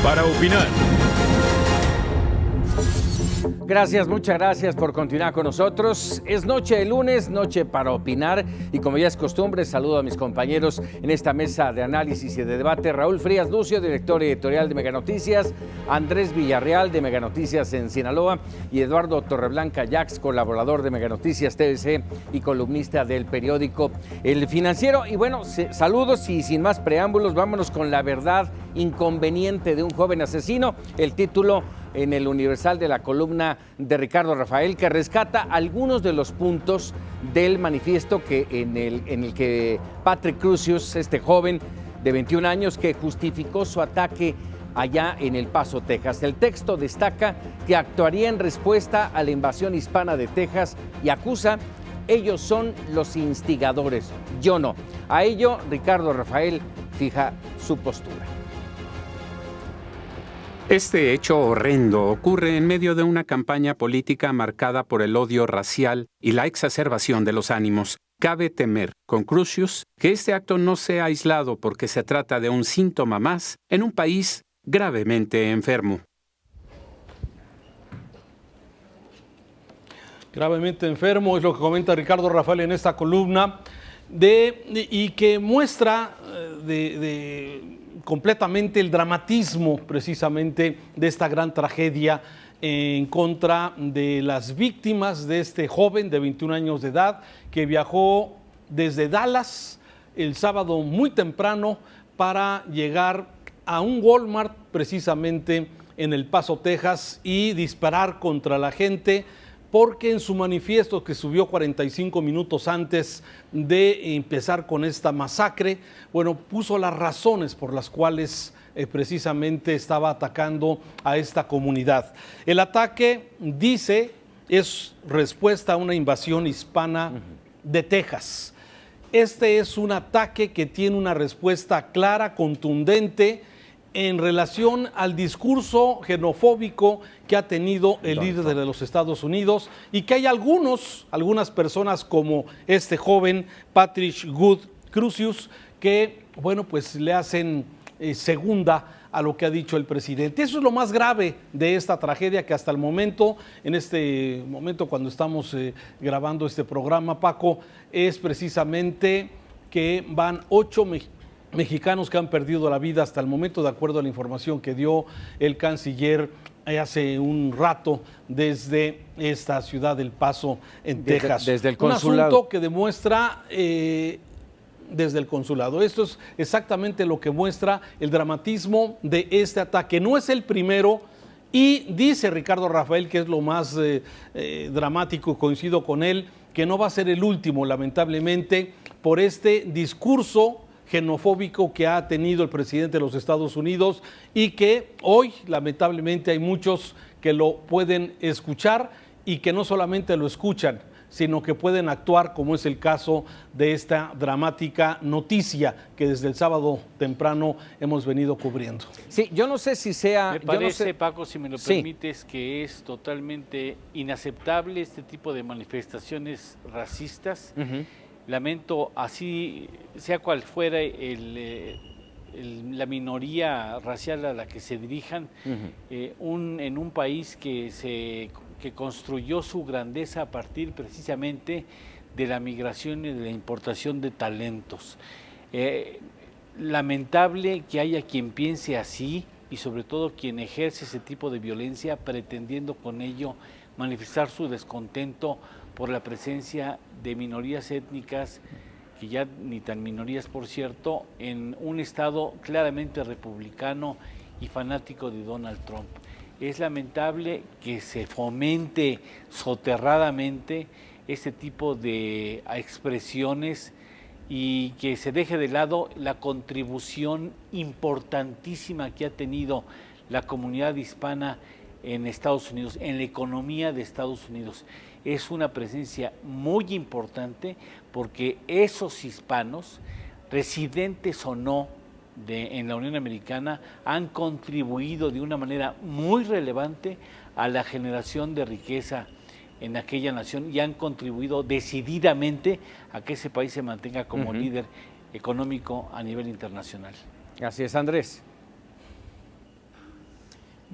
para opinar. Gracias, muchas gracias por continuar con nosotros. Es noche de lunes, noche para opinar y como ya es costumbre, saludo a mis compañeros en esta mesa de análisis y de debate. Raúl Frías Lucio, director editorial de Meganoticias, Andrés Villarreal de Meganoticias en Sinaloa y Eduardo Torreblanca Jax, colaborador de Meganoticias TVC y columnista del periódico El Financiero. Y bueno, saludos y sin más preámbulos, vámonos con la verdad inconveniente de un joven asesino. El título en el Universal de la columna de Ricardo Rafael, que rescata algunos de los puntos del manifiesto en el que Patrick Crusius, este joven de 21 años, que justificó su ataque allá en El Paso, Texas. El texto destaca que actuaría en respuesta a la invasión hispana de Texas y acusa: ellos son los instigadores, yo no. A ello, Ricardo Rafael fija su postura. Este hecho horrendo ocurre en medio de una campaña política marcada por el odio racial y la exacerbación de los ánimos. Cabe temer, con Crusius, que este acto no sea aislado porque se trata de un síntoma más en un país gravemente enfermo. Gravemente enfermo es lo que comenta Ricardo Rafael en esta columna y que muestra completamente el dramatismo precisamente de esta gran tragedia en contra de las víctimas de este joven de 21 años de edad que viajó desde Dallas el sábado muy temprano para llegar a un Walmart precisamente en El Paso, Texas, y disparar contra la gente, porque en su manifiesto que subió 45 minutos antes de empezar con esta masacre, bueno, puso las razones por las cuales precisamente estaba atacando a esta comunidad. El ataque, dice, es respuesta a una invasión hispana de Texas. Este es un ataque que tiene una respuesta clara, contundente, en relación al discurso xenofóbico que ha tenido el líder de los Estados Unidos, y que hay algunas personas como este joven Patrick Crusius que, bueno, pues le hacen segunda a lo que ha dicho el presidente. Eso es lo más grave de esta tragedia, que hasta el momento, en este momento cuando estamos grabando este programa, Paco, es precisamente que van 8 mexicanos que han perdido la vida hasta el momento, de acuerdo a la información que dio el canciller hace un rato desde esta ciudad del Paso, en Texas. Desde el consulado. Un asunto que demuestra desde el consulado. Esto es exactamente lo que muestra el dramatismo de este ataque. No es el primero, y dice Ricardo Rafael que es lo más dramático, coincido con él, que no va a ser el último, lamentablemente, por este discurso xenofóbico que ha tenido el presidente de los Estados Unidos, y que hoy lamentablemente hay muchos que lo pueden escuchar y que no solamente lo escuchan, sino que pueden actuar, como es el caso de esta dramática noticia que desde el sábado temprano hemos venido cubriendo. Sí, yo no sé si sea... Me parece, yo no sé, Paco, si me lo permites, que es totalmente inaceptable este tipo de manifestaciones racistas. Lamento, así sea cual fuera la minoría racial a la que se dirijan, en un país que construyó su grandeza a partir precisamente de la migración y de la importación de talentos. Lamentable que haya quien piense así, y sobre todo quien ejerce ese tipo de violencia pretendiendo con ello manifestar su descontento por la presencia de minorías étnicas, que ya ni tan minorías, por cierto, en un estado claramente republicano y fanático de Donald Trump. Es lamentable que se fomente soterradamente este tipo de expresiones y que se deje de lado la contribución importantísima que ha tenido la comunidad hispana en Estados Unidos, en la economía de Estados Unidos. Es una presencia muy importante porque esos hispanos, residentes o no en la Unión Americana, han contribuido de una manera muy relevante a la generación de riqueza en aquella nación y han contribuido decididamente a que ese país se mantenga como líder económico a nivel internacional. Así es, Andrés.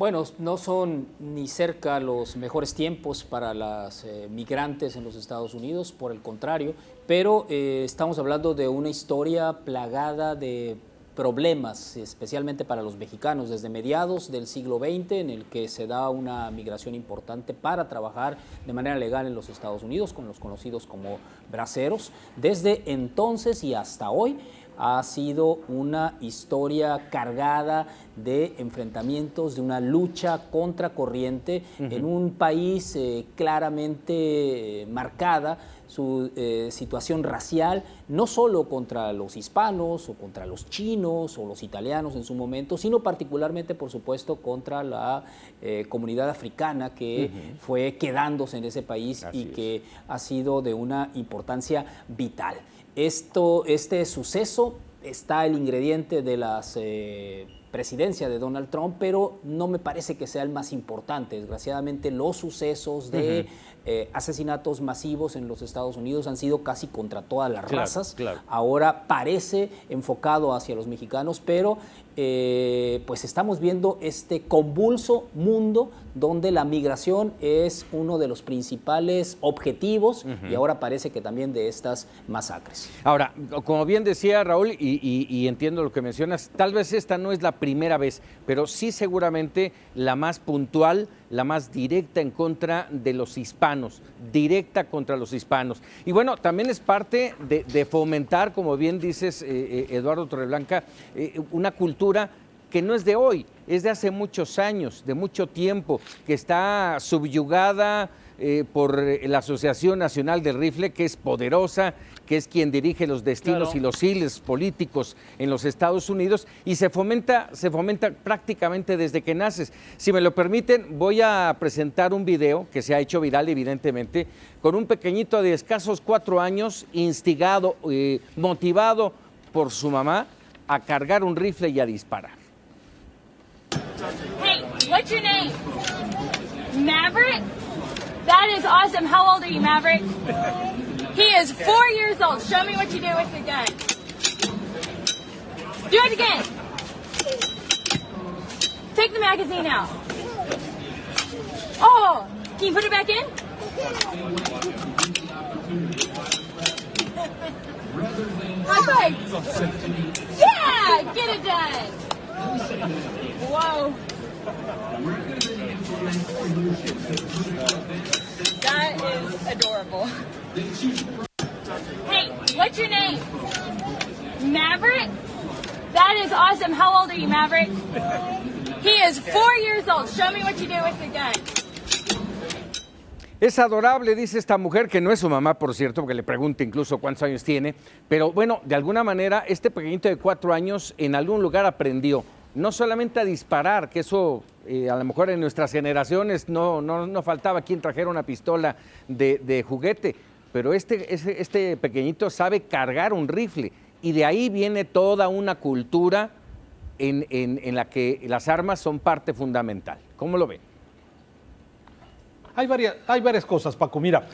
Bueno, no son ni cerca los mejores tiempos para las migrantes en los Estados Unidos, por el contrario, pero estamos hablando de una historia plagada de problemas, especialmente para los mexicanos, desde mediados del siglo XX, en el que se da una migración importante para trabajar de manera legal en los Estados Unidos, con los conocidos como braceros. Desde entonces y hasta hoy ha sido una historia cargada de enfrentamientos, de una lucha contracorriente en un país claramente marcada su situación racial, no solo contra los hispanos o contra los chinos o los italianos en su momento, sino particularmente, por supuesto, contra la comunidad africana que fue quedándose en ese país y que ha sido de una importancia vital. Este suceso está el ingrediente de las presidencia de Donald Trump, pero no me parece que sea el más importante. Desgraciadamente, los sucesos de asesinatos masivos en los Estados Unidos han sido casi contra todas las razas. Ahora parece enfocado hacia los mexicanos, pero pues estamos viendo este convulso mundo donde la migración es uno de los principales objetivos y ahora parece que también de estas masacres. Ahora, como bien decía Raúl, y entiendo lo que mencionas, tal vez esta no es la primera vez, pero sí seguramente la más puntual, la más directa en contra de los hispanos, directa contra los hispanos. Y bueno, también es parte de fomentar, como bien dices, Eduardo Torreblanca, una cultura que no es de hoy, es de hace muchos años, de mucho tiempo, que está subyugada por la Asociación Nacional del Rifle, que es poderosa, que es quien dirige los destinos y los hilos políticos en los Estados Unidos, y se fomenta prácticamente desde que naces. Si me lo permiten, voy a presentar un video que se ha hecho viral, evidentemente, con un pequeñito de escasos 4 años, instigado, motivado por su mamá a cargar un rifle y a disparar. Hey, what's your name? Maverick? That is awesome. How old are you, Maverick? He is 4 years old. Show me what you do with your gun. Do it again. Take the magazine out. Oh, can you put it back in? High five. Yeah, get it done. Whoa. That is adorable. Hey, what's your name? Maverick? That is awesome. How old are you, Maverick? He is 4 years old. Show me what you do with your gun. Es adorable, dice esta mujer, que no es su mamá, por cierto, porque le pregunta incluso cuántos años tiene, pero bueno, de alguna manera, este pequeñito de 4 años en algún lugar aprendió no solamente a disparar, que eso a lo mejor en nuestras generaciones no faltaba quien trajera una pistola de juguete, pero este pequeñito sabe cargar un rifle, y de ahí viene toda una cultura en la que las armas son parte fundamental. ¿Cómo lo ven? Hay varias cosas, Paco. Mira,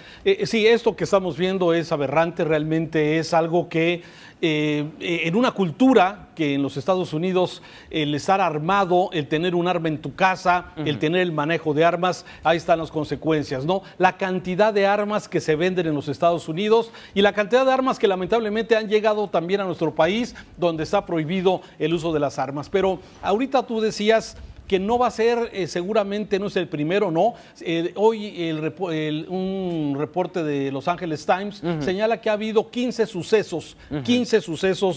sí, esto que estamos viendo es aberrante, realmente es algo que en una cultura que en los Estados Unidos el estar armado, el tener un arma en tu casa, el tener el manejo de armas, ahí están las consecuencias, ¿no? La cantidad de armas que se venden en los Estados Unidos y la cantidad de armas que lamentablemente han llegado también a nuestro país, donde está prohibido el uso de las armas. Pero ahorita tú decías que no va a ser, seguramente no es el primero, ¿no? Hoy un reporte de Los Angeles Times señala que ha habido 15 sucesos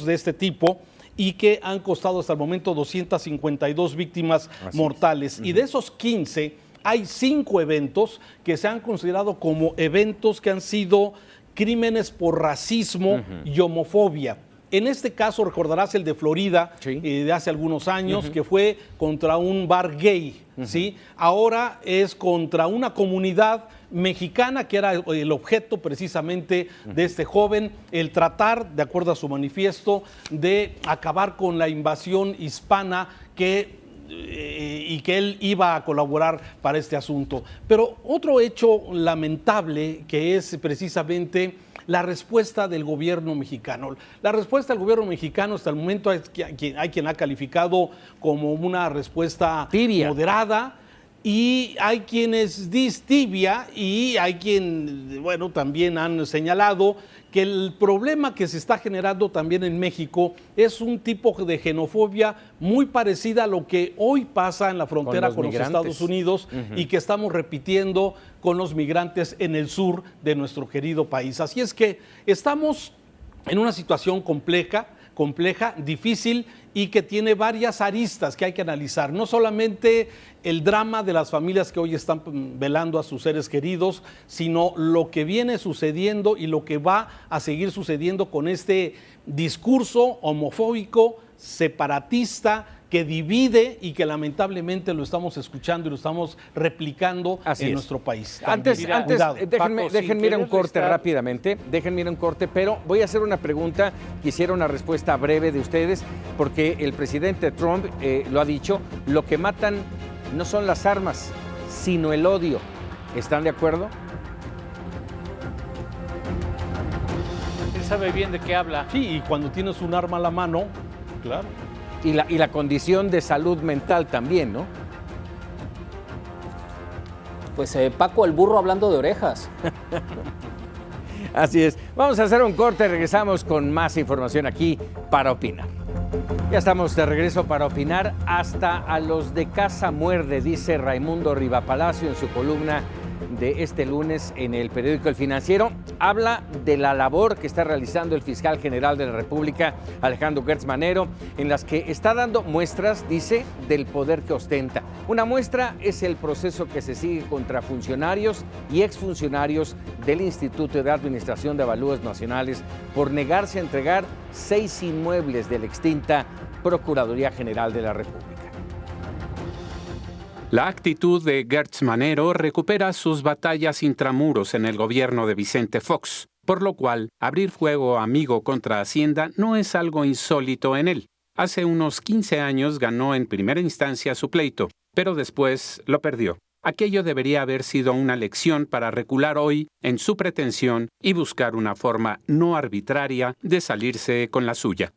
de este tipo y que han costado hasta el momento 252 víctimas mortales. Y de esos 15, hay 5 eventos que se han considerado como eventos que han sido crímenes por racismo y homofobia. En este caso, recordarás el de Florida, de hace algunos años, que fue contra un bar gay, ¿sí? Ahora es contra una comunidad mexicana, que era el objeto precisamente de este joven, el tratar, de acuerdo a su manifiesto, de acabar con la invasión hispana y que él iba a colaborar para este asunto. Pero otro hecho lamentable, que es precisamente la respuesta del gobierno mexicano. La respuesta del gobierno mexicano hasta el momento hay quien ha calificado como una respuesta tibia, moderada, y hay quienes dicen tibia, y hay quien, bueno, también han señalado que el problema que se está generando también en México es un tipo de xenofobia muy parecida a lo que hoy pasa en la frontera con los Estados Unidos y que estamos repitiendo con los migrantes en el sur de nuestro querido país. Así es que estamos en una situación compleja, difícil, y que tiene varias aristas que hay que analizar. No solamente el drama de las familias que hoy están velando a sus seres queridos, sino lo que viene sucediendo y lo que va a seguir sucediendo con este discurso homofóbico, separatista, que divide y que lamentablemente lo estamos escuchando y lo estamos replicando en nuestro país. Antes déjenme ir a un corte rápidamente, pero voy a hacer una pregunta, quisiera una respuesta breve de ustedes, porque el presidente Trump lo ha dicho, lo que matan no son las armas, sino el odio. ¿Están de acuerdo? Él sabe bien de qué habla. Sí, y cuando tienes un arma a la mano, claro. Y la condición de salud mental también, ¿no? Pues Paco, el burro hablando de orejas. Así es. Vamos a hacer un corte, regresamos con más información aquí para opinar. Ya estamos de regreso para opinar. Hasta a los de casa muerde, dice Raimundo Rivapalacio en su columna de este lunes en el periódico El Financiero. Habla de la labor que está realizando el fiscal general de la República, Alejandro Gertz Manero, en las que está dando muestras, dice, del poder que ostenta. Una muestra es el proceso que se sigue contra funcionarios y exfuncionarios del Instituto de Administración de Avalúos Nacionales por negarse a entregar 6 inmuebles de la extinta Procuraduría General de la República. La actitud de Gertz Manero recupera sus batallas intramuros en el gobierno de Vicente Fox, por lo cual abrir fuego amigo contra Hacienda no es algo insólito en él. Hace unos 15 años ganó en primera instancia su pleito, pero después lo perdió. Aquello debería haber sido una lección para recular hoy en su pretensión y buscar una forma no arbitraria de salirse con la suya.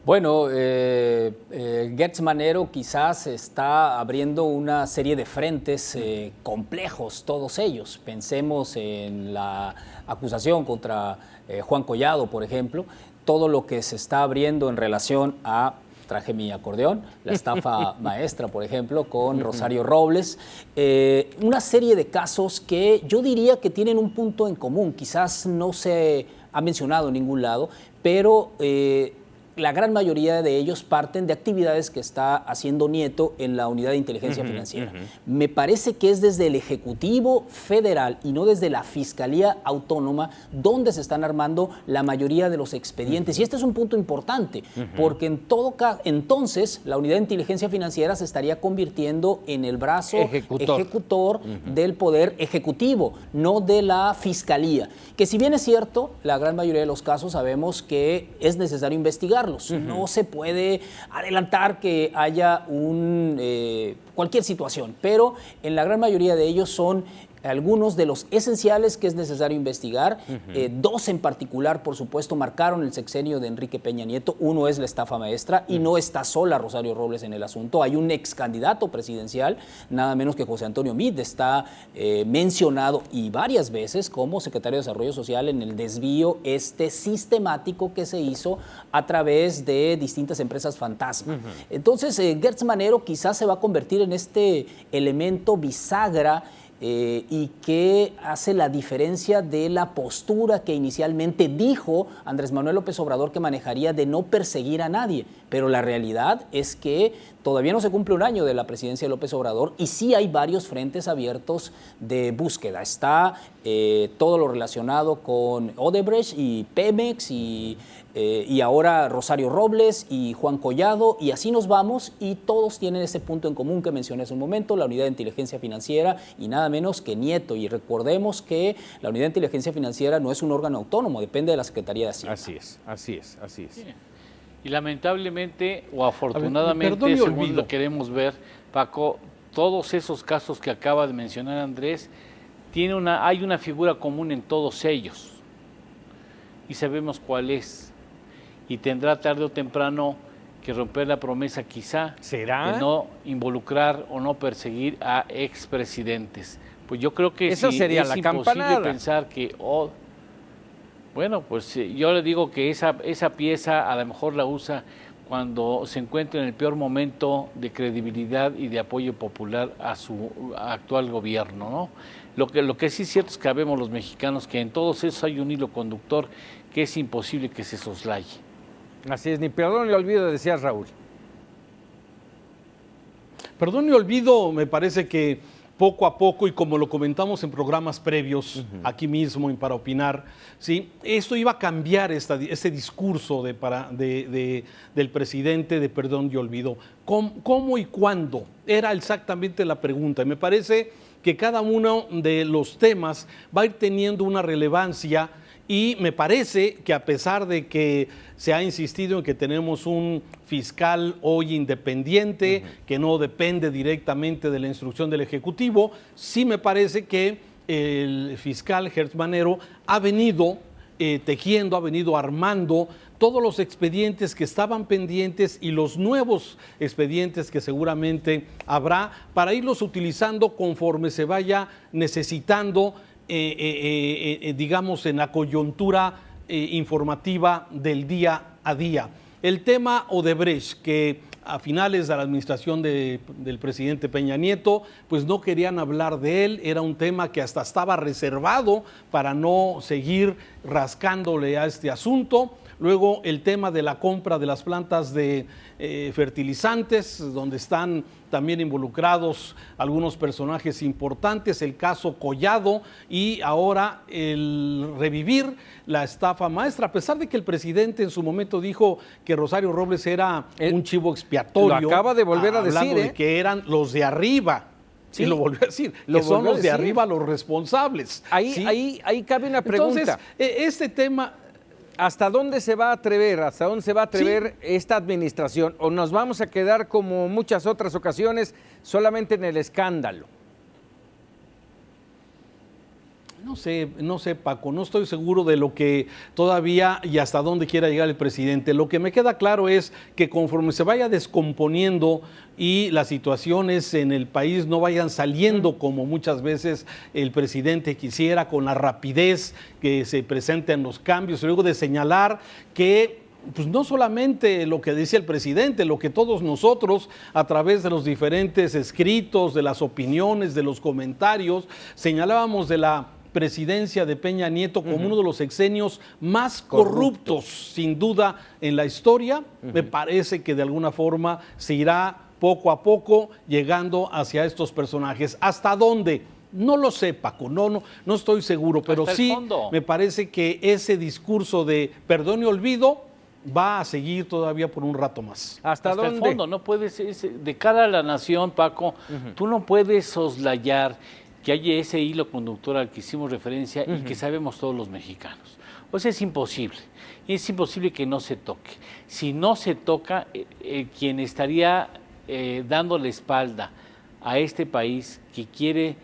Bueno, Gertz Manero quizás está abriendo una serie de frentes complejos, todos ellos. Pensemos en la acusación contra Juan Collado, por ejemplo, todo lo que se está abriendo en relación a, traje mi acordeón, la estafa maestra, por ejemplo, con Rosario Robles. Una serie de casos que yo diría que tienen un punto en común, quizás no se ha mencionado en ningún lado, pero la gran mayoría de ellos parten de actividades que está haciendo Nieto en la Unidad de Inteligencia Financiera. Me parece que es desde el Ejecutivo Federal y no desde la Fiscalía Autónoma donde se están armando la mayoría de los expedientes. Y este es un punto importante, porque en todo caso, entonces la Unidad de Inteligencia Financiera se estaría convirtiendo en el brazo ejecutor del Poder Ejecutivo, no de la Fiscalía. Que si bien es cierto, la gran mayoría de los casos sabemos que es necesario investigar. No se puede adelantar que haya cualquier situación, pero en la gran mayoría de ellos son algunos de los esenciales que es necesario investigar. Dos en particular, por supuesto, marcaron el sexenio de Enrique Peña Nieto. Uno es la estafa maestra y no está sola Rosario Robles en el asunto. Hay un ex candidato presidencial, nada menos que José Antonio Meade, está mencionado y varias veces como secretario de Desarrollo Social en el desvío sistemático que se hizo a través de distintas empresas fantasma. Entonces, Gertz Manero quizás se va a convertir en este elemento bisagra y que hace la diferencia de la postura que inicialmente dijo Andrés Manuel López Obrador que manejaría de no perseguir a nadie. Pero la realidad es que todavía no se cumple un año de la presidencia de López Obrador y sí hay varios frentes abiertos de búsqueda. Está todo lo relacionado con Odebrecht y Pemex y ahora Rosario Robles y Juan Collado, y así nos vamos, y todos tienen ese punto en común que mencioné hace un momento, la Unidad de Inteligencia Financiera y nada menos que Nieto. Y recordemos que la Unidad de Inteligencia Financiera no es un órgano autónomo, depende de la Secretaría de Hacienda. Así es. Sí. Y lamentablemente o afortunadamente, según lo queremos ver, Paco, todos esos casos que acaba de mencionar Andrés hay una figura común en todos ellos y sabemos cuál es, y tendrá tarde o temprano que romper la promesa quizá ¿Será? de no involucrar o no perseguir a expresidentes. Pues yo creo que eso sí, sería es la imposible campanada. pensar que bueno, pues yo le digo que esa pieza a lo mejor la usa cuando se encuentra en el peor momento de credibilidad y de apoyo popular a su actual gobierno, ¿no? Lo que sí es cierto es que sabemos los mexicanos que en todos esos hay un hilo conductor que es imposible que se soslaye. Así es, ni perdón ni olvido, decía Raúl. Perdón y olvido, me parece que poco a poco, y como lo comentamos en programas previos, aquí mismo en Para Opinar, ¿sí? Esto iba a cambiar este discurso del presidente de perdón y olvido. ¿Cómo y cuándo? Era exactamente la pregunta. Y me parece que cada uno de los temas va a ir teniendo una relevancia. Y me parece que a pesar de que se ha insistido en que tenemos un fiscal hoy independiente, que no depende directamente de la instrucción del Ejecutivo, sí me parece que el fiscal Gertz Manero ha venido tejiendo, ha venido armando todos los expedientes que estaban pendientes y los nuevos expedientes que seguramente habrá para irlos utilizando conforme se vaya necesitando, digamos, en la coyuntura informativa del día a día. El tema Odebrecht, que a finales de la administración del presidente Peña Nieto, pues no querían hablar de él, era un tema que hasta estaba reservado para no seguir rascándole a este asunto. Luego el tema de la compra de las plantas de fertilizantes, donde están también involucrados algunos personajes importantes, el caso Collado y ahora el revivir la estafa maestra, a pesar de que el presidente en su momento dijo que Rosario Robles era un chivo expiatorio. Lo acaba de volver a decir, hablando de que eran los de arriba. Sí, lo volvió a decir, que son los de arriba los responsables. Ahí cabe una pregunta. Entonces, este tema... ¿Hasta dónde se va a atrever? ¿Hasta dónde se va a atrever esta administración? ¿O nos vamos a quedar como muchas otras ocasiones solamente en el escándalo? No sé, Paco, no estoy seguro de lo que todavía y hasta dónde quiera llegar el presidente. Lo que me queda claro es que conforme se vaya descomponiendo y las situaciones en el país no vayan saliendo como muchas veces el presidente quisiera, con la rapidez que se presentan los cambios, luego de señalar que pues no solamente lo que dice el presidente, lo que todos nosotros a través de los diferentes escritos, de las opiniones, de los comentarios, señalábamos de la presidencia de Peña Nieto como uno de los sexenios más corruptos, sin duda, en la historia. Me parece que de alguna forma se irá poco a poco llegando hacia estos personajes. ¿Hasta dónde? No lo sé, Paco, no estoy seguro, pero sí me parece que ese discurso de perdón y olvido va a seguir todavía por un rato más. ¿Hasta dónde? El fondo, no puedes, de cara a la nación, Paco, tú no puedes soslayar que haya ese hilo conductor al que hicimos referencia y que sabemos todos los mexicanos. O sea, es imposible que no se toque. Si no se toca, quien estaría dando la espalda a este país que quiere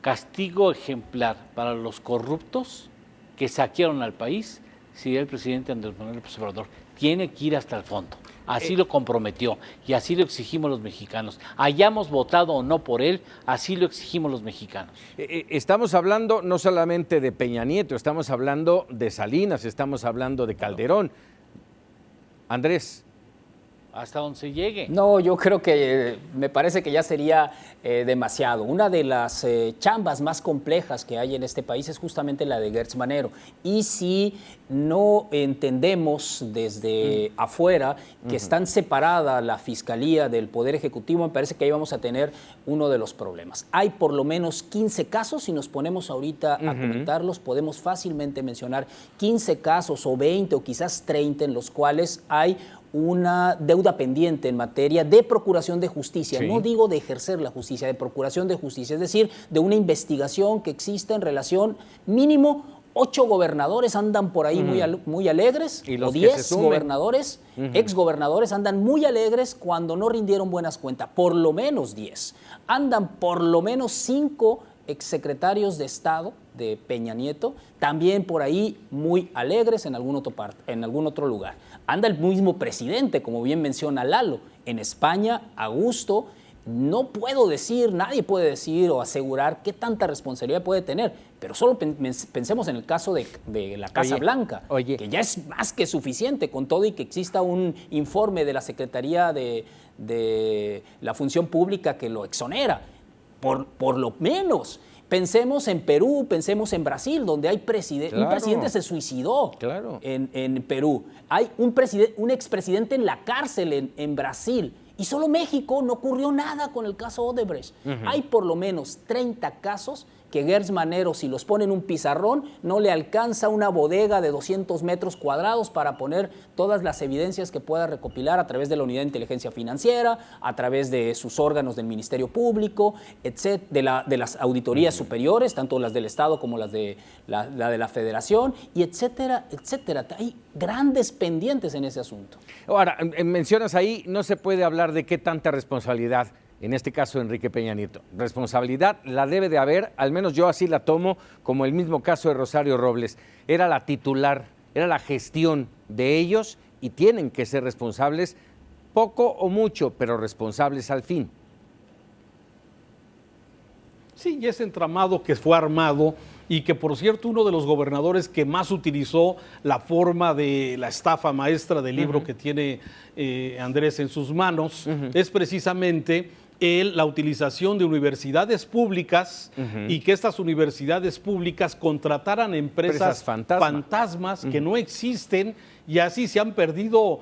castigo ejemplar para los corruptos que saquearon al país, sería el presidente Andrés Manuel López Obrador. Tiene que ir hasta el fondo. Así lo comprometió y así lo exigimos los mexicanos. Hayamos votado o no por él, así lo exigimos los mexicanos. Estamos hablando no solamente de Peña Nieto, estamos hablando de Salinas, estamos hablando de Calderón. Andrés. Hasta donde se llegue. No, yo creo que me parece que ya sería demasiado. Una de las chambas más complejas que hay en este país es justamente la de Gertz Manero. Y si no entendemos desde afuera que están separadas la Fiscalía del Poder Ejecutivo, me parece que ahí vamos a tener uno de los problemas. Hay por lo menos 15 casos, si nos ponemos ahorita a comentarlos, podemos fácilmente mencionar 15 casos o 20 o quizás 30 en los cuales hay una deuda pendiente en materia de procuración de justicia. Sí. No digo de ejercer la justicia, de procuración de justicia, es decir, de una investigación que existe en relación mínimo 8 gobernadores andan por ahí muy alegres, o 10 gobernadores, exgobernadores andan muy alegres cuando no rindieron buenas cuentas, por lo menos 10. Andan por lo menos 5 exsecretarios de Estado de Peña Nieto, también por ahí muy alegres en algún otro lugar. Anda el mismo presidente, como bien menciona Lalo, en España, a gusto. No puedo decir, nadie puede decir o asegurar qué tanta responsabilidad puede tener, pero solo pensemos en el caso de la Casa Blanca, que ya es más que suficiente con todo y que exista un informe de la Secretaría de la Función Pública que lo exonera, por lo menos. Pensemos en Perú, pensemos en Brasil, donde hay un presidente se suicidó en Perú. Hay un expresidente en la cárcel en Brasil. Y solo México no ocurrió nada con el caso Odebrecht. Hay por lo menos 30 casos que Gertz Manero, si los pone en un pizarrón, no le alcanza una bodega de 200 metros cuadrados para poner todas las evidencias que pueda recopilar a través de la Unidad de Inteligencia Financiera, a través de sus órganos del Ministerio Público, etcétera, de las auditorías superiores, tanto las del Estado como las de la Federación, y etcétera, etcétera. Hay grandes pendientes en ese asunto. Ahora, mencionas ahí, no se puede hablar de qué tanta responsabilidad, en este caso Enrique Peña Nieto. Responsabilidad la debe de haber, al menos yo así la tomo, como el mismo caso de Rosario Robles. Era la titular, era la gestión de ellos y tienen que ser responsables, poco o mucho, pero responsables al fin. Sí, y ese entramado que fue armado y que, por cierto, uno de los gobernadores que más utilizó la forma de la estafa maestra del libro que tiene Andrés en sus manos, es precisamente la utilización de universidades públicas y que estas universidades públicas contrataran empresas fantasmas que no existen, y así se han perdido,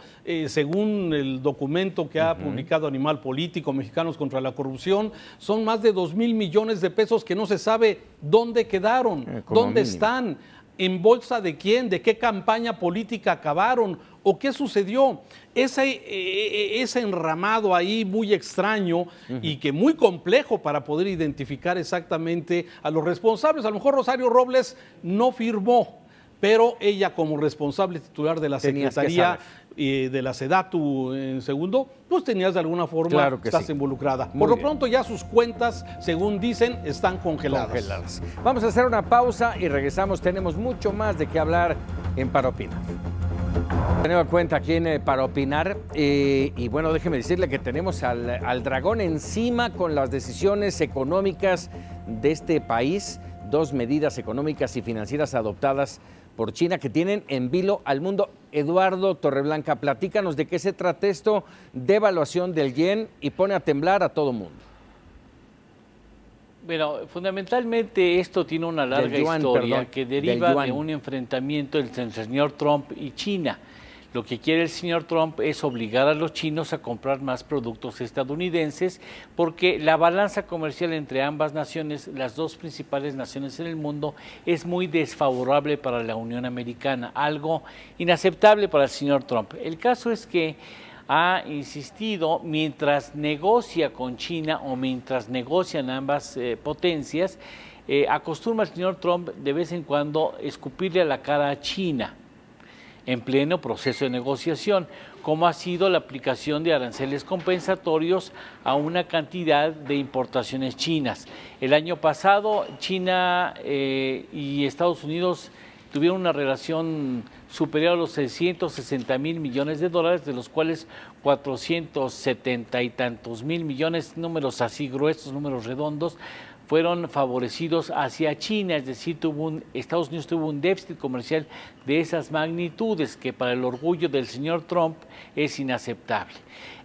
según el documento que ha publicado Animal Político, Mexicanos contra la Corrupción, son más de 2,000 millones de pesos que no se sabe dónde quedaron, dónde están, en bolsa de quién, de qué campaña política acabaron o qué sucedió. Ese enramado ahí muy extraño y que muy complejo para poder identificar exactamente a los responsables. A lo mejor Rosario Robles no firmó, pero ella, como responsable titular de la Secretaría de la SEDATU en segundo, pues tenías de alguna forma, estás involucrada. Por lo pronto ya sus cuentas, según dicen, están congeladas. Vamos a hacer una pausa y regresamos. Tenemos mucho más de qué hablar en Para Opinar. Tenemos cuenta aquí en Para Opinar y bueno, déjeme decirle que tenemos al dragón encima con las decisiones económicas de este país. 2 medidas económicas y financieras adoptadas por China que tienen en vilo al mundo. Eduardo Torreblanca, platícanos de qué se trata esto, devaluación del yen y pone a temblar a todo mundo. Bueno, fundamentalmente esto tiene una larga historia que deriva de un enfrentamiento entre el señor Trump y China. Lo que quiere el señor Trump es obligar a los chinos a comprar más productos estadounidenses porque la balanza comercial entre ambas naciones, las dos principales naciones en el mundo, es muy desfavorable para la Unión Americana, algo inaceptable para el señor Trump. El caso es que ha insistido, mientras negocia con China o mientras negocian ambas potencias, acostumbra el señor Trump de vez en cuando escupirle a la cara a China en pleno proceso de negociación, como ha sido la aplicación de aranceles compensatorios a una cantidad de importaciones chinas. El año pasado, China y Estados Unidos tuvieron una relación superior a los 660,000 millones de dólares, de los cuales 470 y tantos mil millones, números así gruesos, números redondos, fueron favorecidos hacia China, es decir, Estados Unidos tuvo un déficit comercial de esas magnitudes que para el orgullo del señor Trump es inaceptable.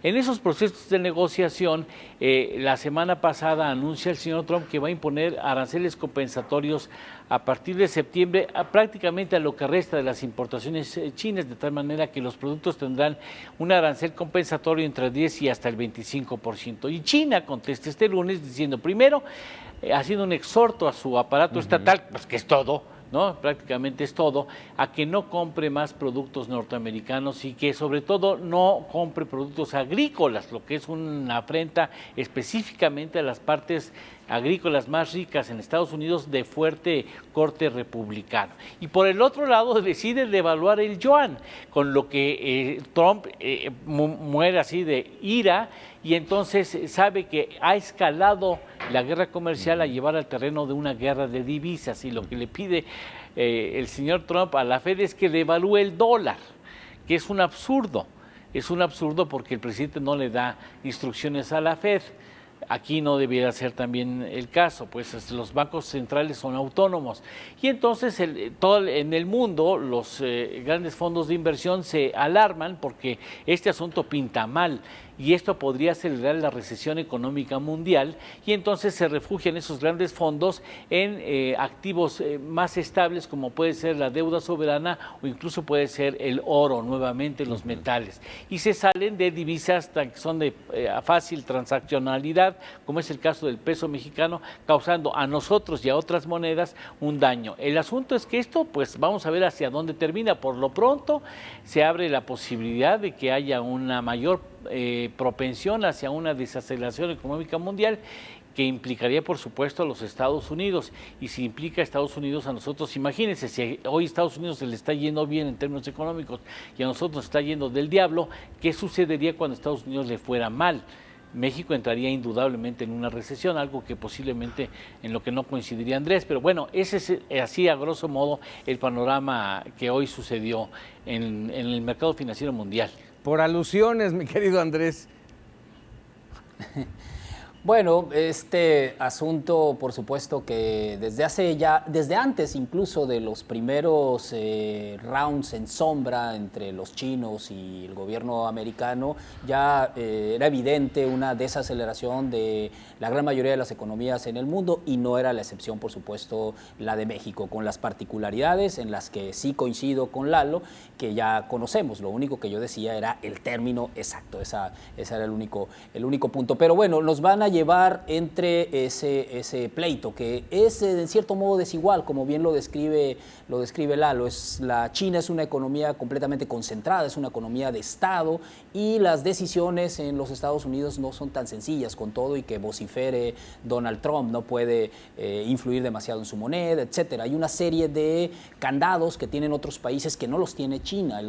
En esos procesos de negociación, la semana pasada anuncia el señor Trump que va a imponer aranceles compensatorios a partir de septiembre prácticamente a lo que resta de las importaciones chinas, de tal manera que los productos tendrán un arancel compensatorio entre el 10 y hasta el 25%. Y China contesta este lunes diciendo, primero, haciendo un exhorto a su aparato estatal, pues que es todo, ¿no? Prácticamente es todo, a que no compre más productos norteamericanos y que sobre todo no compre productos agrícolas, lo que es una afrenta específicamente a las partes agrícolas más ricas en Estados Unidos de fuerte corte republicano. Y por el otro lado decide devaluar el yuan, con lo que Trump muere así de ira, y entonces sabe que ha escalado la guerra comercial a llevar al terreno de una guerra de divisas, y lo que le pide el señor Trump a la Fed es que devalúe el dólar, que es un absurdo. Es un absurdo porque el presidente no le da instrucciones a la Fed. Aquí no debiera ser también el caso, pues los bancos centrales son autónomos. Y entonces en el mundo los grandes fondos de inversión se alarman porque este asunto pinta mal y esto podría acelerar la recesión económica mundial, y entonces se refugian esos grandes fondos en activos más estables, como puede ser la deuda soberana o incluso puede ser el oro, nuevamente los metales, y se salen de divisas que son de fácil transaccionalidad, como es el caso del peso mexicano, causando a nosotros y a otras monedas un daño. El asunto es que esto, pues vamos a ver hacia dónde termina. Por lo pronto se abre la posibilidad de que haya una mayor propensión hacia una desaceleración económica mundial, que implicaría, por supuesto, a los Estados Unidos. Y si implica a Estados Unidos, a nosotros, imagínense, si hoy a Estados Unidos se le está yendo bien en términos económicos y a nosotros nos está yendo del diablo, ¿qué sucedería cuando a Estados Unidos le fuera mal? México entraría indudablemente en una recesión, algo que posiblemente en lo que no coincidiría Andrés, pero bueno, ese es así a grosso modo el panorama que hoy sucedió en el mercado financiero mundial. Por alusiones, mi querido Andrés. Bueno, este asunto, por supuesto que desde antes incluso de los primeros rounds en sombra entre los chinos y el gobierno americano, ya era evidente una desaceleración de la gran mayoría de las economías en el mundo, y no era la excepción, por supuesto, la de México, con las particularidades en las que sí coincido con Lalo, que ya conocemos. Lo único que yo decía era el término exacto, ese era el único punto. Pero bueno, nos van a llevar entre ese pleito, que es en cierto modo desigual, como bien lo describe Lalo. La China es una economía completamente concentrada, es una economía de Estado, y las decisiones en los Estados Unidos no son tan sencillas, con todo y que vocifere Donald Trump, no puede influir demasiado en su moneda, etcétera. Hay una serie de candados que tienen otros países que no los tiene China.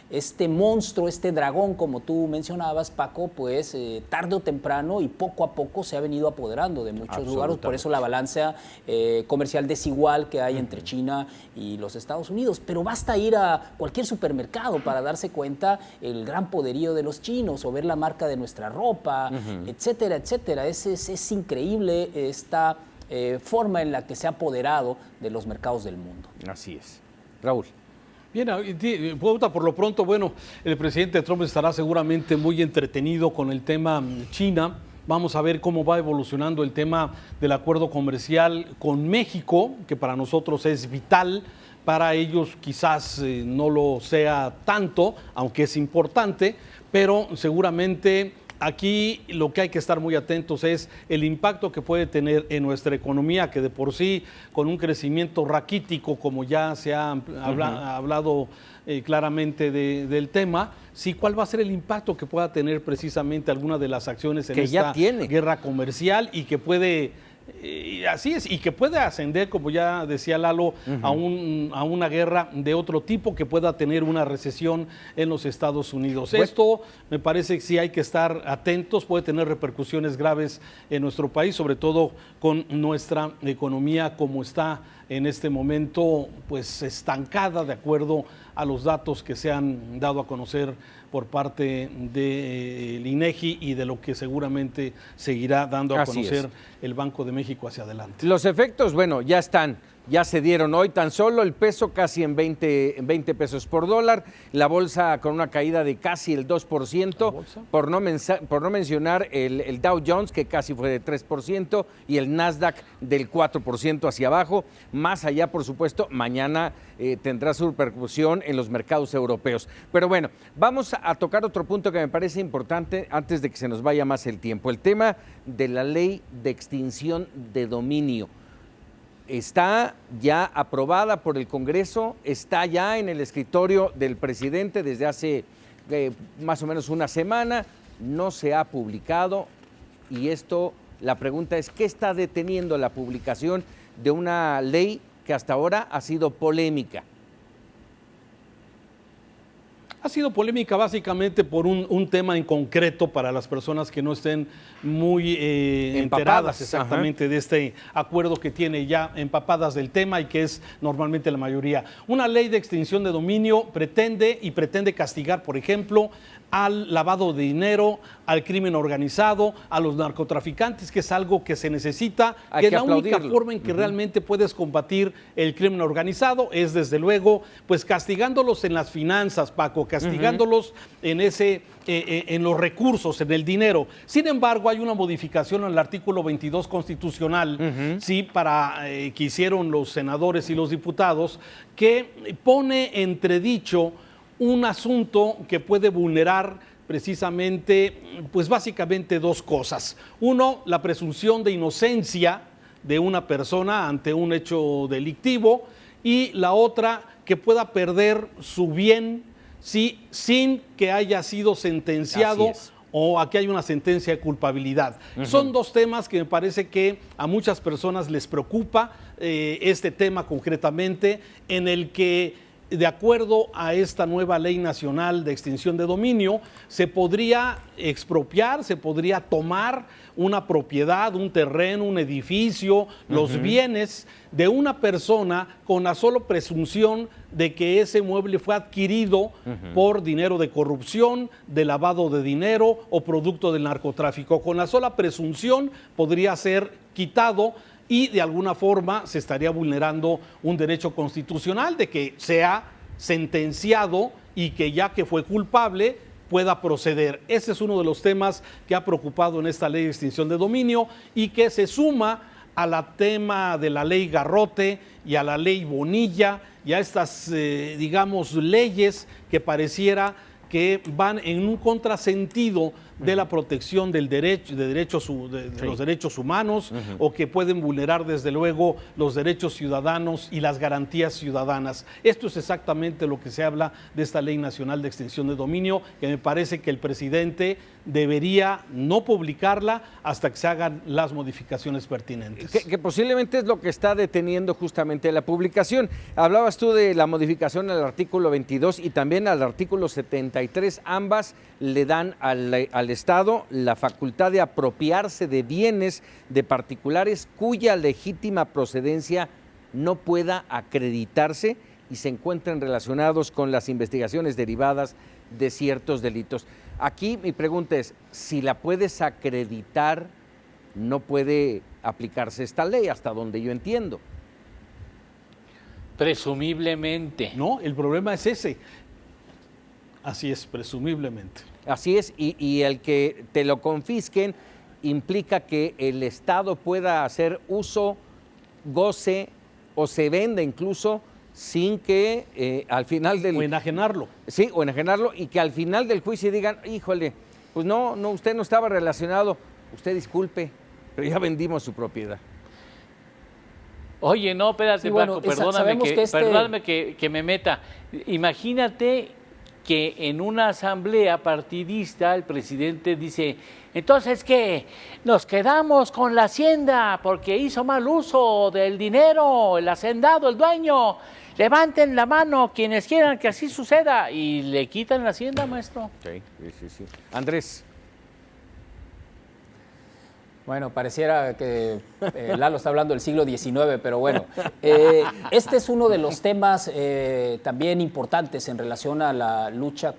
Este monstruo, este dragón, como tú mencionabas, Paco, pues tarde o temprano y poco a poco se ha venido apoderando de muchos lugares. Por eso la balanza comercial desigual que hay entre China y los Estados Unidos. Pero basta ir a cualquier supermercado para darse cuenta el gran poderío de los chinos, o ver la marca de nuestra ropa, etcétera, etcétera. Es increíble esta forma en la que se ha apoderado de los mercados del mundo. Así es. Raúl. Bien, por lo pronto, bueno, el presidente Trump estará seguramente muy entretenido con el tema China. Vamos a ver cómo va evolucionando el tema del acuerdo comercial con México, que para nosotros es vital. Para ellos quizás no lo sea tanto, aunque es importante, pero seguramente aquí lo que hay que estar muy atentos es el impacto que puede tener en nuestra economía, que de por sí, con un crecimiento raquítico, como ya se ha hablado claramente del tema, sí, cuál va a ser el impacto que pueda tener precisamente alguna de las acciones en esta guerra comercial, y que puede... así es, y que puede ascender, como ya decía Lalo, a una guerra de otro tipo, que pueda tener una recesión en los Estados Unidos. Esto me parece que sí hay que estar atentos, puede tener repercusiones graves en nuestro país, sobre todo con nuestra economía como está en este momento, pues estancada, de acuerdo a los datos que se han dado a conocer por parte del INEGI y de lo que seguramente seguirá dando a conocer el Banco de México hacia adelante. Los efectos, bueno, ya están. Ya se dieron hoy tan solo el peso casi en 20 pesos por dólar, la bolsa con una caída de casi el 2%, por no mencionar el Dow Jones, que casi fue de 3%, y el Nasdaq del 4% hacia abajo. Más allá, por supuesto, mañana tendrá su repercusión en los mercados europeos. Pero bueno, vamos a tocar otro punto que me parece importante antes de que se nos vaya más el tiempo, el tema de la ley de extinción de dominio. Está ya aprobada por el Congreso, está ya en el escritorio del presidente desde hace más o menos una semana, no se ha publicado, y esto La pregunta es, ¿qué está deteniendo la publicación de una ley que hasta ahora ha sido polémica? Ha sido polémica básicamente por un tema en concreto para las personas que no estén muy enteradas exactamente de este acuerdo que tiene ya, empapadas del tema y que es normalmente la mayoría. Una ley de extinción de dominio pretende castigar, por ejemplo, al lavado de dinero, al crimen organizado, a los narcotraficantes, que es algo que se necesita, que es la única forma en que realmente puedes combatir el crimen organizado, es desde luego, pues castigándolos en las finanzas, Paco, castigándolos en los recursos, en el dinero. Sin embargo, hay una modificación en el artículo 22 constitucional, sí, que hicieron los senadores y los diputados, que pone entredicho un asunto que puede vulnerar precisamente, pues básicamente dos cosas. Uno, la presunción de inocencia de una persona ante un hecho delictivo, y la otra, que pueda perder su bien, sí, sin que haya sido sentenciado o a que haya una sentencia de culpabilidad. Son dos temas que me parece que a muchas personas les preocupa, este tema concretamente, en el que, de acuerdo a esta nueva ley nacional de extinción de dominio, se podría expropiar, se podría tomar una propiedad, un terreno, un edificio, los bienes de una persona con la sola presunción de que ese mueble fue adquirido por dinero de corrupción, de lavado de dinero o producto del narcotráfico. Con la sola presunción podría ser quitado, y de alguna forma se estaría vulnerando un derecho constitucional de que sea sentenciado y que, ya que fue culpable, pueda proceder. Ese es uno de los temas que ha preocupado en esta ley de extinción de dominio y que se suma al tema de la ley Garrote y a la ley Bonilla y a estas, digamos, leyes que pareciera que van en un contrasentido de la protección del derecho, de los derechos humanos, o que pueden vulnerar desde luego los derechos ciudadanos y las garantías ciudadanas. Esto es exactamente lo que se habla de esta Ley Nacional de Extinción de Dominio, que me parece que el presidente debería no publicarla hasta que se hagan las modificaciones pertinentes. Que posiblemente es lo que está deteniendo justamente la publicación. Hablabas tú de la modificación al artículo 22 y también al artículo 73, ambas le dan al Estado la facultad de apropiarse de bienes de particulares cuya legítima procedencia no pueda acreditarse y se encuentren relacionados con las investigaciones derivadas de ciertos delitos. Aquí mi pregunta es, si la puedes acreditar, no puede aplicarse esta ley, hasta donde yo entiendo. Presumiblemente. No, el problema es ese. Así es, presumiblemente. Así es, y el que te lo confisquen implica que el Estado pueda hacer uso, goce o se venda incluso sin que al final del... O enajenarlo. Sí, o enajenarlo, y que al final del juicio digan, híjole, pues no, usted no estaba relacionado, usted disculpe, pero ya vendimos su propiedad. Oye, no, espérate, sí, bueno, Paco, perdóname que me meta. Imagínate que en una asamblea partidista el presidente dice, entonces que nos quedamos con la hacienda porque hizo mal uso del dinero, el hacendado, el dueño, levanten la mano quienes quieran que así suceda, y le quitan la hacienda, maestro. Sí. Andrés. Bueno, pareciera que Lalo está hablando del siglo XIX, pero bueno, este es uno de los temas también importantes en relación a la lucha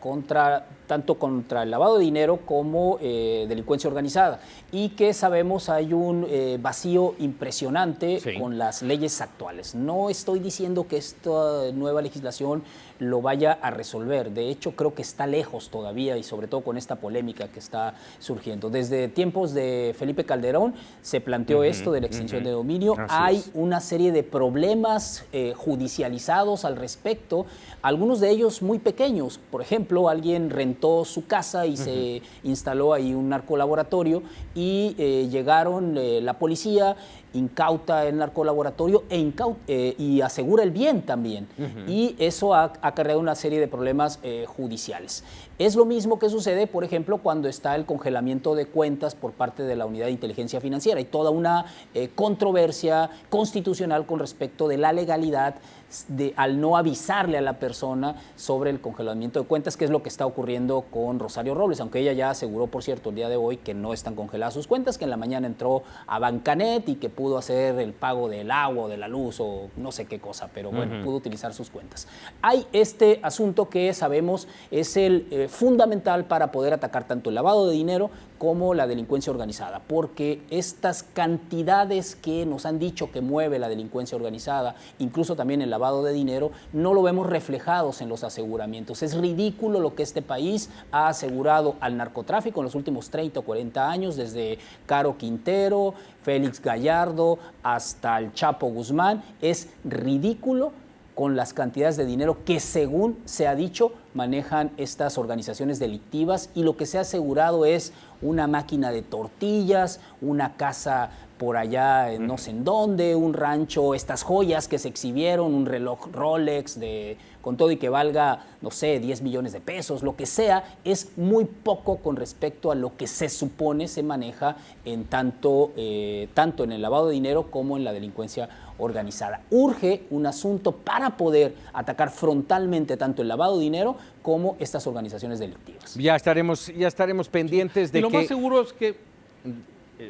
tanto contra el lavado de dinero como delincuencia organizada, y que sabemos hay un vacío impresionante con las leyes actuales. No estoy diciendo que esta nueva legislación lo vaya a resolver, de hecho creo que está lejos todavía, y sobre todo con esta polémica que está surgiendo. Desde tiempos de Felipe Calderón se planteó esto, esto de la extinción de dominio. Hay una serie de problemas judicializados al respecto, algunos de ellos muy pequeños. Por ejemplo, alguien rentó su casa y se instaló ahí un narcolaboratorio y llegaron la policía, incauta el narcolaboratorio y asegura el bien también. Y eso ha acarreado una serie de problemas judiciales. Es lo mismo que sucede, por ejemplo, cuando está el congelamiento de cuentas por parte de la Unidad de Inteligencia Financiera. Hay toda una controversia constitucional con respecto de la legalidad al no avisarle a la persona sobre el congelamiento de cuentas, que es lo que está ocurriendo con Rosario Robles, aunque ella ya aseguró, por cierto, el día de hoy que no están congeladas sus cuentas, que en la mañana entró a Bancanet y que pudo hacer el pago del agua o de la luz o no sé qué cosa, pero bueno, pudo utilizar sus cuentas. Hay este asunto que sabemos es el fundamental para poder atacar tanto el lavado de dinero como la delincuencia organizada, porque estas cantidades que nos han dicho que mueve la delincuencia organizada, incluso también el lavado de dinero, no lo vemos reflejados en los aseguramientos. Es ridículo lo que este país ha asegurado al narcotráfico en los últimos 30 o 40 años, desde Caro Quintero, Félix Gallardo, hasta el Chapo Guzmán. Es ridículo con las cantidades de dinero que, según se ha dicho, manejan estas organizaciones delictivas, y lo que se ha asegurado es una máquina de tortillas, una casa por allá en no sé en dónde, un rancho, estas joyas que se exhibieron, un reloj Rolex con todo y que valga, no sé, 10 millones de pesos, lo que sea. Es muy poco con respecto a lo que se supone se maneja en tanto en el lavado de dinero como en la delincuencia organizada. Urge un asunto para poder atacar frontalmente tanto el lavado de dinero como estas organizaciones delictivas. Ya estaremos pendientes de y lo más seguro es que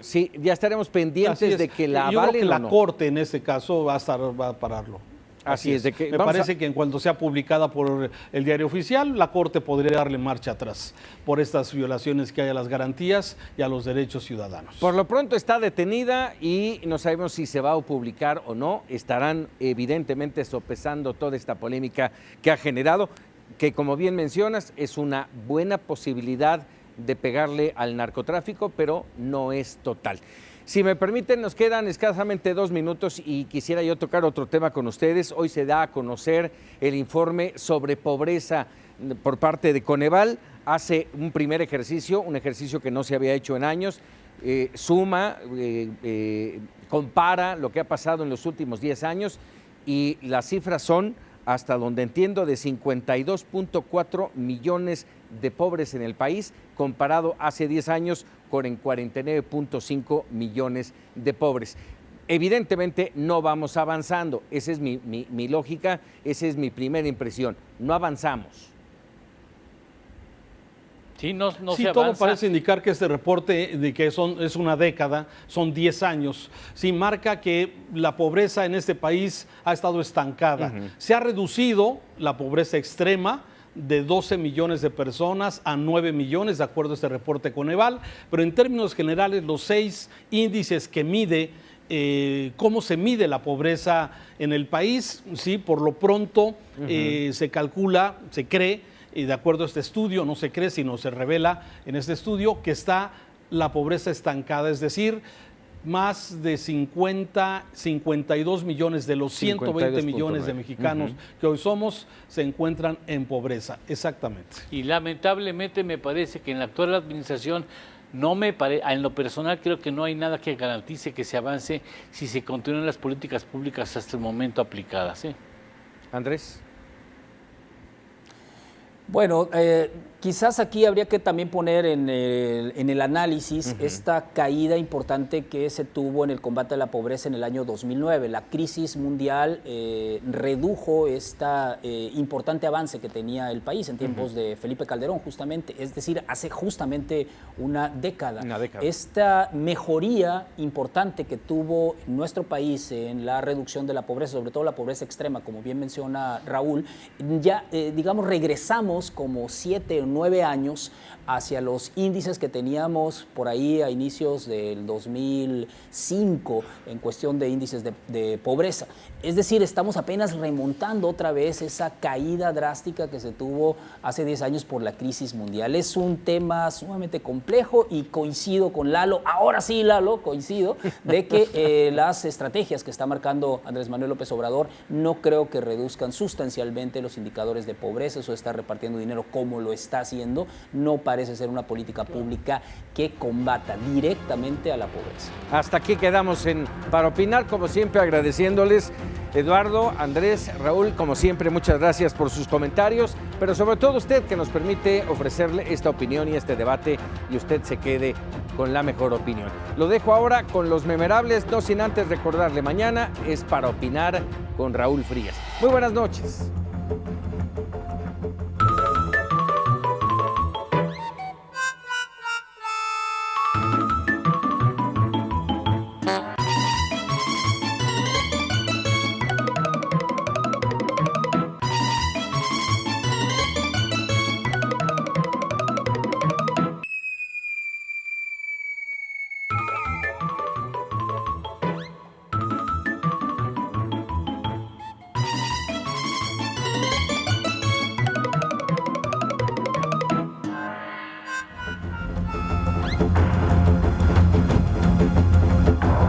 sí, ya estaremos pendientes de que la yo avalen. creo que o la no. Corte en este caso va a pararlo. Así es. Me parece que en cuanto sea publicada por el Diario Oficial, la Corte podría darle marcha atrás por estas violaciones que hay a las garantías y a los derechos ciudadanos. Por lo pronto está detenida y no sabemos si se va a publicar o no. Estarán evidentemente sopesando toda esta polémica que ha generado, que como bien mencionas es una buena posibilidad de pegarle al narcotráfico, pero no es total. Si me permiten, nos quedan escasamente 2 minutos y quisiera yo tocar otro tema con ustedes. Hoy se da a conocer el informe sobre pobreza por parte de Coneval. Hace un primer ejercicio, un ejercicio que no se había hecho en años. Compara lo que ha pasado en los últimos 10 años y las cifras son, hasta donde entiendo, de 52.4 millones de pobres en el país, comparado hace 10 años con 49.5 millones de pobres. Evidentemente no vamos avanzando, esa es mi lógica, esa es mi primera impresión, no avanzamos. Sí, no sí, se todo avanza. parece indicar que este reporte de que es una década, son 10 años, sí marca que la pobreza en este país ha estado estancada. Se ha reducido la pobreza extrema de 12 millones de personas a 9 millones, de acuerdo a este reporte Coneval, pero en términos generales los 6 índices que mide cómo se mide la pobreza en el país, sí, por lo pronto se calcula, se cree, y de acuerdo a este estudio, no se cree, sino se revela en este estudio que está la pobreza estancada, es decir, más de 52 millones de los 120 millones de mexicanos que hoy somos se encuentran en pobreza, exactamente. Y lamentablemente me parece que en la actual administración en lo personal creo que no hay nada que garantice que se avance si se continúan las políticas públicas hasta el momento aplicadas. Andrés. Bueno, quizás aquí habría que también poner en el análisis esta caída importante que se tuvo en el combate a la pobreza en el año 2009. La crisis mundial redujo este importante avance que tenía el país en tiempos de Felipe Calderón, justamente, es decir, hace justamente una década. Esta mejoría importante que tuvo nuestro país en la reducción de la pobreza, sobre todo la pobreza extrema, como bien menciona Raúl, ya, digamos, regresamos como 7 en 9 años hacia los índices que teníamos por ahí a inicios del 2005 en cuestión de índices de pobreza. Es decir, estamos apenas remontando otra vez esa caída drástica que se tuvo hace 10 años por la crisis mundial. Es un tema sumamente complejo y coincido con Lalo, ahora sí Lalo, coincido, de que las estrategias que está marcando Andrés Manuel López Obrador no creo que reduzcan sustancialmente los indicadores de pobreza. Eso de estar repartiendo dinero como lo está haciendo no parece ser una política pública que combata directamente a la pobreza. Hasta aquí quedamos para opinar, como siempre agradeciéndoles. Eduardo, Andrés, Raúl, como siempre, muchas gracias por sus comentarios, pero sobre todo usted que nos permite ofrecerle esta opinión y este debate y usted se quede con la mejor opinión. Lo dejo ahora con los memorables, no sin antes recordarle, mañana es Para Opinar con Raúl Frías. Muy buenas noches.